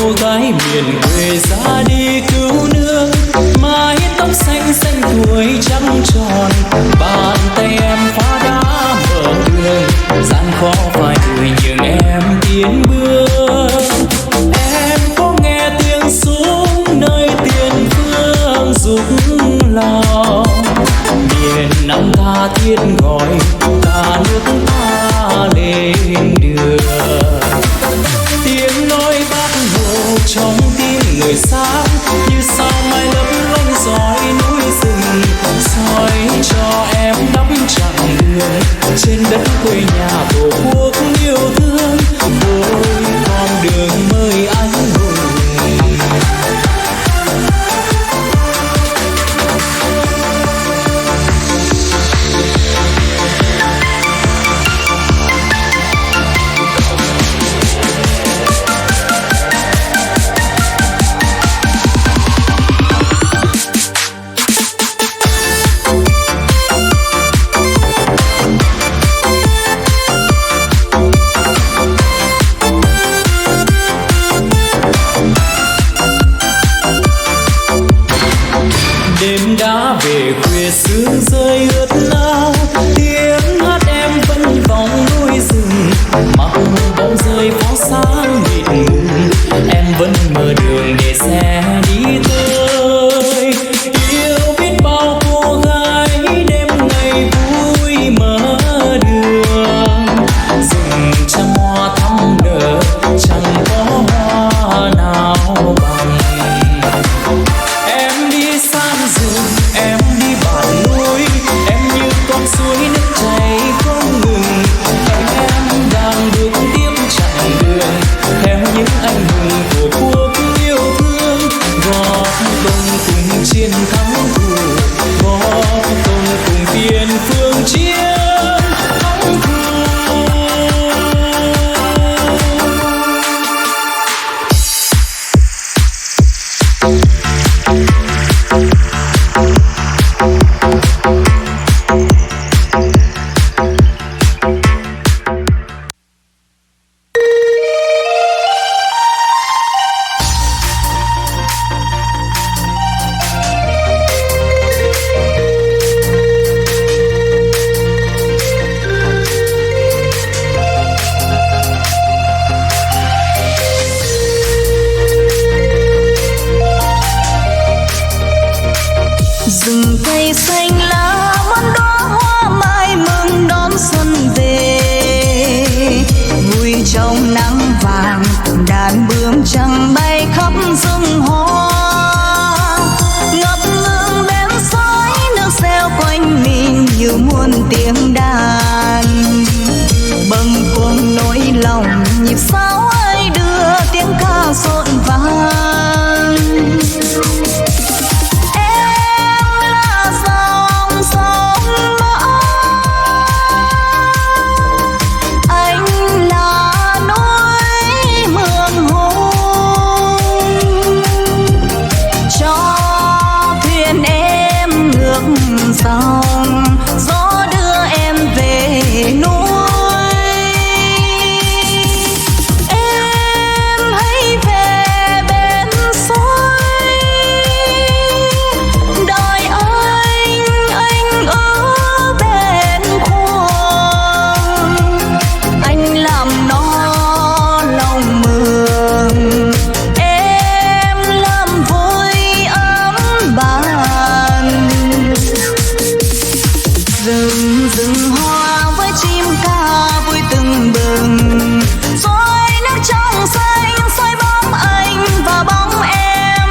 cô gái miền quê ra đi cứu nước, mái tóc xanh xanh tuổi trắng tròn, bàn tay em phá đá mở đường, gian khó phải đuổi nhưng em tiến bước. Em có nghe tiếng súng nơi tiền phương rung lòng, miền Nam tha thiết gọi cả nước ta lên đường. Tiếng nói Bác Hồ trong tim người sáng như sao mai lấp lánh dõi núi rừng, soi cho em đắp chặng đường trên đất quê nhà tổ quốc yêu thương, đôi con đường mới anh hùng. Đêm đã về khuya sương rơi ướt áo, tiếng hát em vẫn vọng núi rừng, mặc bóng rơi pháo sáng mịt mùng, em vẫn mở đường để xe đi tới. Yêu biết bao cô gái đêm ngày vui mở đường, rừng trăm hoa thắm nở chẳng có hoa nào bằng. Em đi san rừng, em đi bản núi, em như con suối nước chảy không ngừng. Em đang bước tiếp chặng đường theo những anh hùng của quốc yêu thương, góp công cùng chiến thắng thù, góp công cùng tiền phương chiến thắng thù. Rừng cây xanh lá muôn đóa hoa mai mừng đón xuân về, vui trong nắng vàng đàn bướm trắng bay khắp rừng hoa, ngập ngừng bên sói nước reo quanh mình như muôn tiếng đàn, bâng khuâng nỗi lòng nhịp sáo ai đưa tiếng ca rộn vang. Dòng gió đưa em về núi, em hãy về bên suối, đợi anh ở bên khuôn, anh làm nó lòng mường, em làm vui ấm bàn. Rừng hoa với chim ca vui tưng bừng, rồi nước trong xanh soi bóng anh và bóng em,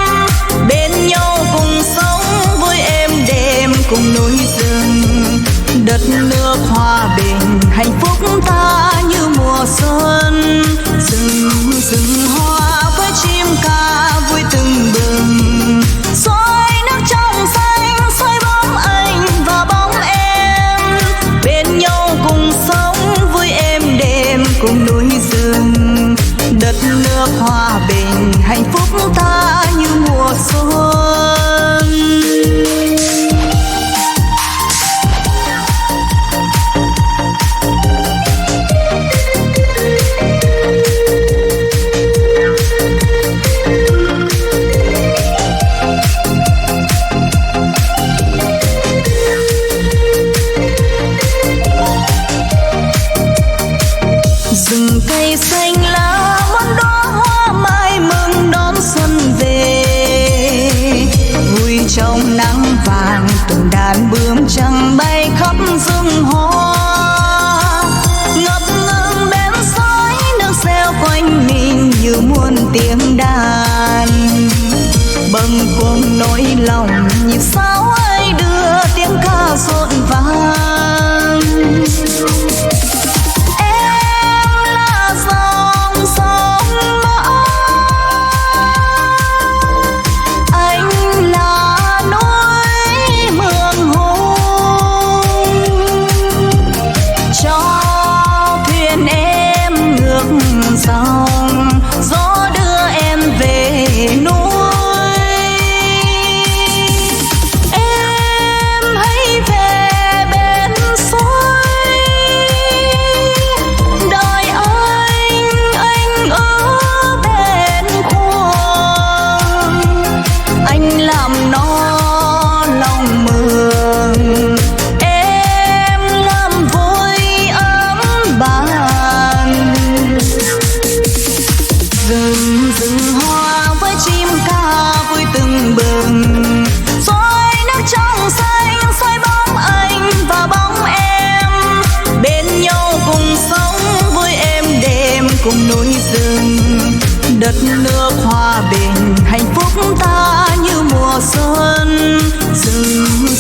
bên nhau cùng sống vui êm đềm cùng núi rừng, đất nước hòa bình hạnh phúc ta như mùa xuân. Rừng hoa với chim ca vui tưng bừng, rồi nước trong xanh soi bóng anh và bóng em, bên nhau cùng sống vui êm đềm cùng núi rừng, đất nước hòa bình hạnh phúc ta như mùa xuân. nhịp sáo ấy đưa tiếng ca rộn vang. Em là dòng sông mãi, anh là núi mường hùng, cho thuyền em ngược dòng, gió đưa em về núi. Em hãy về bên suối, đợi anh ở bên khuôn. Anh làm nó lòng mường, em làm vui ấm bàn. Rừng hoa với chim ca vui tưng bừng, xói nước trong xanh soi bóng anh và bóng em. Bên nhau cùng sống vui êm đềm cùng núi rừng. Đất nước hòa bình hạnh phúc ta như mùa xuân.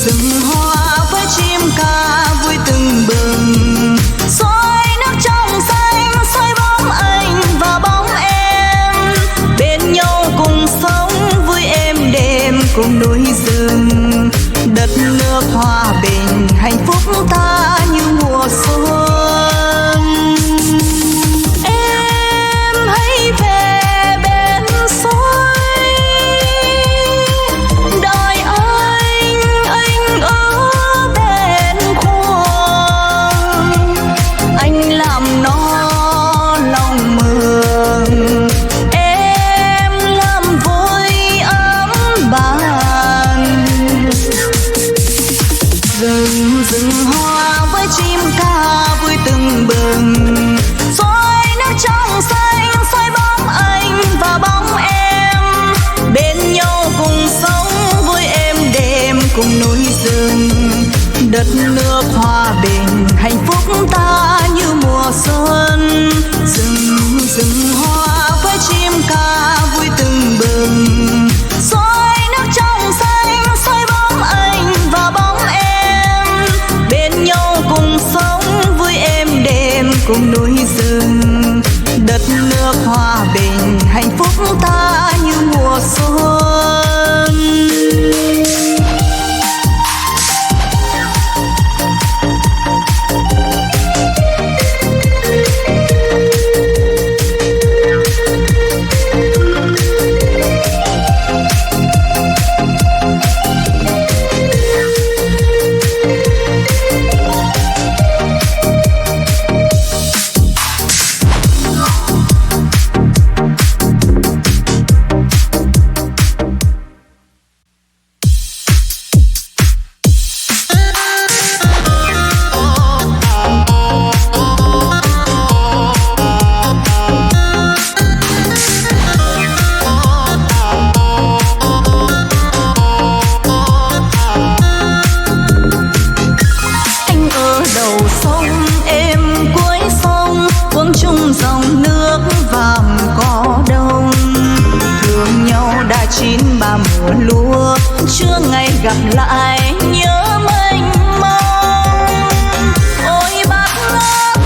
Rừng hoa với chim ca vui tưng bừng, xói nước trong xanh soi bóng anh và bóng em. Bên nhau cùng sống vui êm đềm cùng núi rừng. Đất nước hòa bình hạnh phúc ta như mùa xuân. Em hãy về bên suối, đợi anh ở bên khuôn. Anh làm nó lòng mường, em làm vui ấm bàn. Rừng hoa với chim ca vui tưng bừng, xói nước trong xanh soi bóng anh và bóng em. Bên nhau cùng sống vui êm đềm cùng núi rừng. Đất nước hòa bình hạnh phúc ta như mùa xuân. Rừng hoa với chim ca vui tưng bừng, xói nước trong xanh soi bóng anh và bóng em. Bên nhau cùng sống vui êm đềm cùng núi rừng. Đất nước hòa bình hạnh phúc ta như mùa xuân. Chưa ngày gặp lại nhớ mênh mông. Ôi bát ngát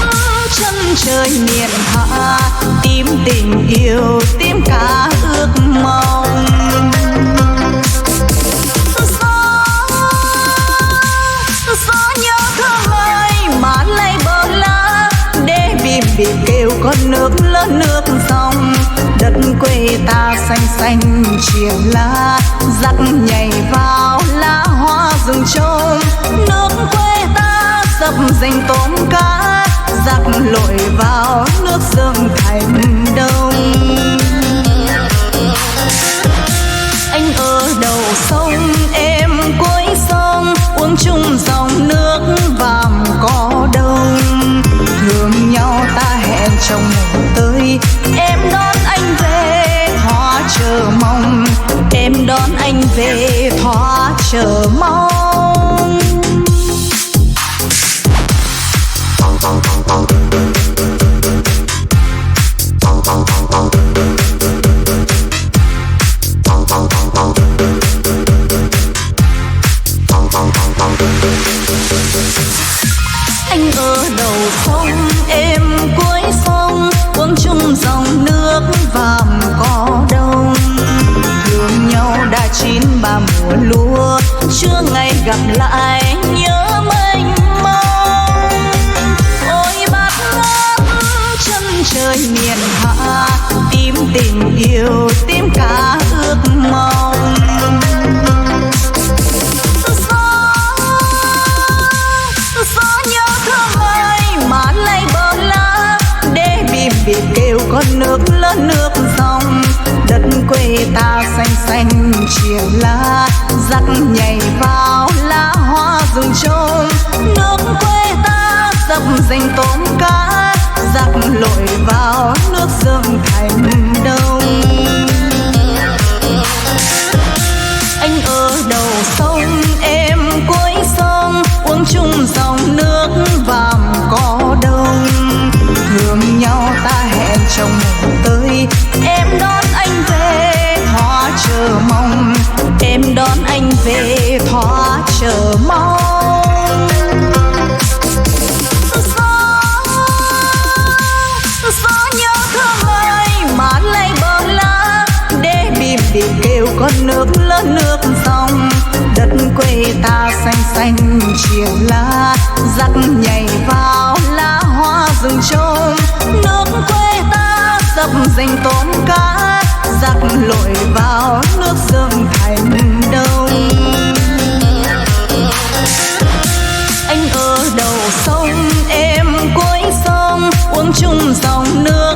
chân trời miền hạ, tim tình yêu tim cả ước mong. Gió nhớ thương ai mà lay bờ lá, để bìm kêu con nước lớn nước dòng. Đất quê ta xanh xanh triền lá, dắt nhảy vào lá hoa rừng trông. Nước quê ta dập dành tôm cá, dắt lội vào nước rừng thành đông. Anh ở đầu sông em cuối sông, uống chung dòng nước vàm cỏ đông. Thương nhau ta hẹn trong mùa tới, em đón anh về thỏa chờ mong. Em đón anh về thỏa chờ mong. tình yêu tim cả ước mong. Gió nhớ thương ơi mà lay bờ lá, để bìm kêu con nước lớn nước dòng. Đất quê ta xanh xanh chia lá, dắt nhảy vào lá hoa rừng trôm. Nước quê ta dập dành tôm cá, giặc lội vào nước dâng thành đông. Anh ở đầu sông em cuối sông, uống chung dòng nước vàm cỏ đông. Thương nhau ta hẹn trong mùa tới, em đón anh về thỏa chờ mong. Em đón anh về thỏa chờ mong. Gió nhớ thương ơi mà lay bờ lá, để bìm kêu con nước lớn nước dòng. Đất quê ta xanh xanh chia lá, dắt nhảy vào lá hoa rừng trôm. Nước quê ta dập dành tôm cá, giặc lội vào nước dâng thành đông. Anh ở đầu sông em cuối sông, uống chung dòng nước